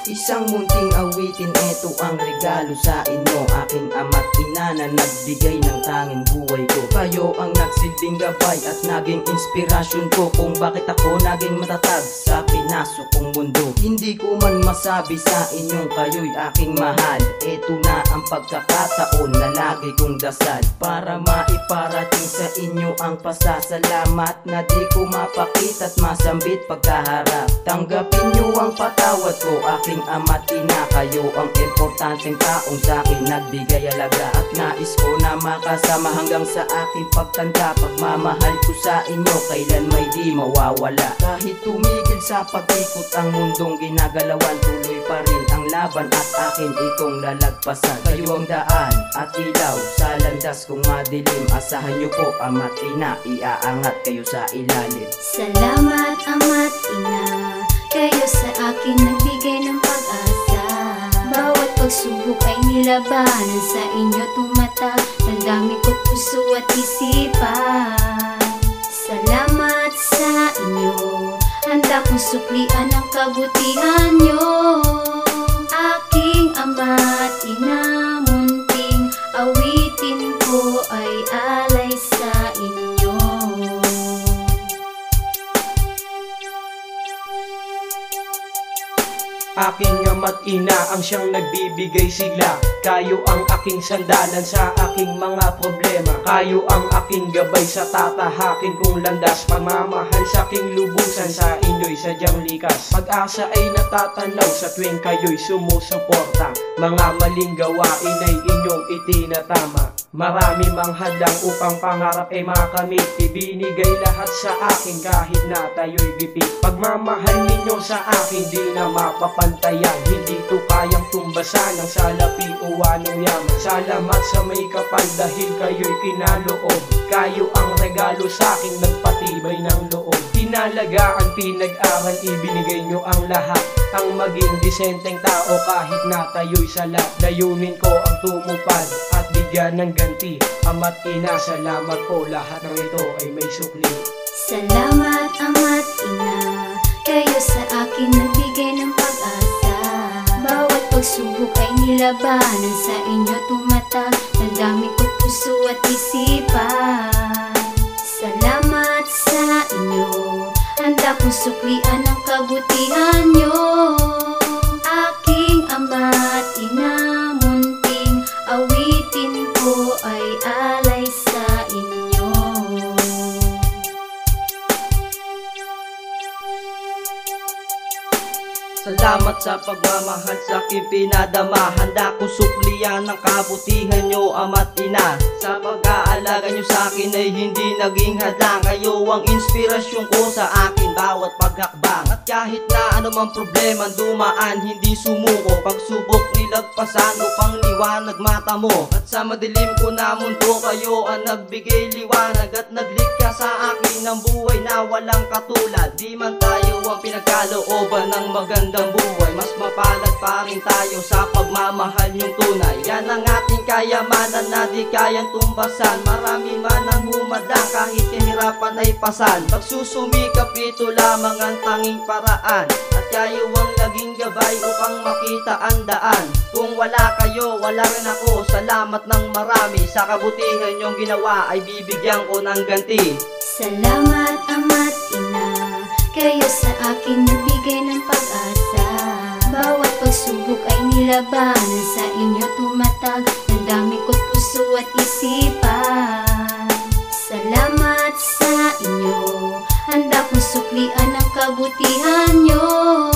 Isang munting awitin, eto ang regalo sa inyo, aking ama't ina na nagbigay ng tanging buhay ko. Kayo ang nagsilbing gabay at naging inspirasyon ko kung bakit ako naging matatag sa pinasok kong mundo. Hindi ko man masabi sa inyong kayo'y aking mahal. Eto na ang pagkakataon na lagi kong dasal para maiparating sa inyo ang pasasalamat na di ko mapakita at masambit pagkaharap. Tanggapin nyo ang patawad ko, aking ama't ina. Kayo ang importanteng taong sa akin nagbigay alaga, at nais ko na makasama hanggang sa aking pagtanda. Pagmamahal ko sa inyo kailan may di mawawala. Kahit tumigil sa pag-ikot ang mundong ginagalawan, tuloy pa rin ang laban at akin itong lalagpasan. Kayo ang daan at ilaw sa landas kong madilim. Asahan nyo po ama't ina, iaangat kayo sa ilalim. Salamat ama't ina, kayo sa akin nagbigay ng pag-asa. Bawat pagsubok ay nilabanan, sa inyo tumatag ng dami ko puso at isipan. Salamat sa inyo, handa kong suklian ang kabutihan nyo. Aking ama't ina, munting awitin ko ay alay sa inyo. Aking ama't ina ang siyang nagbibigay sigla. Kayo ang aking sandalan sa aking mga problema. Kayo ang aking gabay sa tatahakin kong landas. Pagmamahal sa aking lubusan, sa inyo'y sadyang likas. Pag-asa ay natatanaw sa tuwing kayo'y sumusuporta. Mga maling gawain ay inyong itinatama. Marami mang hadlang upang pangarap ay makamit. Ibinigay lahat sa akin kahit na tayo'y gipit. Pagmamahal ninyo sa akin di na mapapantayan. Hindi to kayang tumbasan ng salapi o anong yaman. Salamat sa may kapal dahil kayo'y kinaloob. Kayo ang regalo sa akin, nagpatibay ng loob. Pinalagaan, pinag-aral, ibinigay nyo ang lahat. Ang maging disenteng tao kahit na tayo'y salat. Layunin ko ang tumupad at bigyan ng ganti. Ama't ina, salamat po, lahat ng ito ay may sukli. Salamat ama't ina, kayo sa akin nagbigay ng pag-asa. Bawat pagsubok ay nilabanan, sa inyo tumatag ng dami ko puso at isipan. Salamat sa inyo, handa kong suklian ang kabutihan nyo. Aking ama't ina, munting awitin ko ay alay sa inyo. Salamat sa pagmamahal sa aking pinadama. Handa kong suklian ng kabutihan nyo, ama't ina. Sa pag-aalaga nyo sa akin ay hindi naging hadlang. Kayo ang inspirasyon ko sa akin bawat paghakbang. At kahit na anumang problema dumaan, hindi sumuko. Pagsubok nilagpasan upang liwanag mata mo. At sa madilim ko na mundo, kayo ang nagbigay liwanag at naglikha sa akin ng buhay na walang katulad. Di man tayo ang pinagkalooban ng magandang buhay, mas mapalad pa rin tayo sa pagmamahal yung tunay. Yan ang ating kayamanan na di kayang tumbasan. Marami man ang humadang kahit kahirapan ay pasan. Pagsusumikap ito lamang ang tanging paraan, at kayo ang laging gabay upang makita ang daan. Kung wala kayo, wala rin ako. Salamat ng marami sa kabutihan yung ginawa, ay bibigyan ko ng ganti. Salamat ama't ina, kayo sa akin nagbigay ng pag-asa. Bawat pagsubok ay nilabanan, sa inyo tumatag ng dami ko't puso at isipan. Salamat sa inyo, handa kong suklian ang kabutihan nyo.